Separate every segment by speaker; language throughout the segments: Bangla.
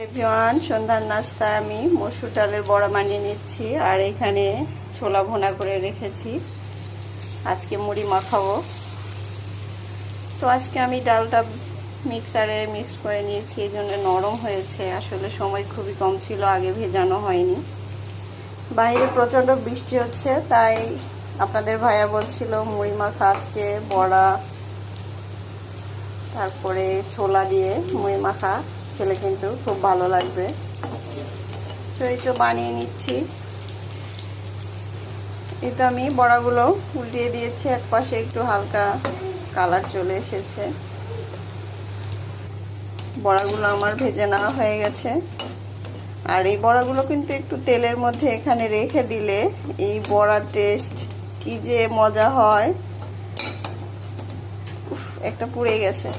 Speaker 1: এভরিওয়ান, সন্ধ্যার নাস্তায় আমি মসুর ডালের বড়া বানিয়ে নিচ্ছি আর এখানে ছোলা ভুনা করে রেখেছি। আজকে মুড়ি মাখাবো। তো আজকে আমি ডালটা মিক্সারে মিক্স করে নিয়েছি, এই জন্য নরম হয়েছে। আসলে সময় খুবই কম ছিল, আগে ভেজানো হয়নি। বাইরে প্রচণ্ড বৃষ্টি হচ্ছে, তাই আপনাদের ভাইয়া বলছিল মুড়ি মাখা আজকে বড়া তারপরে ছোলা দিয়ে মুড়ি মাখা খেলে কিন্তু খুব ভালো লাগবে। তো এই তো বানিয়ে নিচ্ছি। এই তো আমি বড়াগুলো উল্টিয়ে দিয়েছি, এক পাশে একটু হালকা কালার চলে এসেছে। বড়াগুলো আমার ভেজে নেওয়া হয়ে গেছে। আর এই বড়াগুলো কিন্তু একটু তেলের মধ্যে এখানে রেখে দিলে এই বড়ার টেস্ট কি যে মজা হয়। একটা পুড়ে গেছে।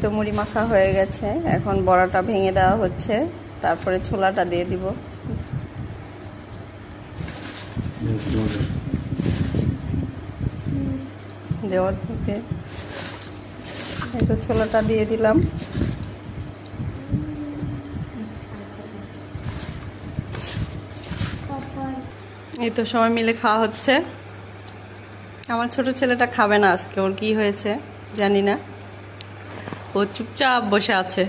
Speaker 1: তো মুড়ি মাখা হয়ে গেছে, এখন বড়াটা ভেঙে দেওয়া হচ্ছে, তারপরে ছোলাটা দিয়ে দিব। দেওয়ার থেকে এই তো ছোলাটা দিয়ে দিলাম। এই তো সবাই মিলে খাওয়া হচ্ছে। আমার ছোট ছেলেটা খাবে না আজকে, ওর কি হয়েছে জানি না, ও চুপচাপ বসে আছে।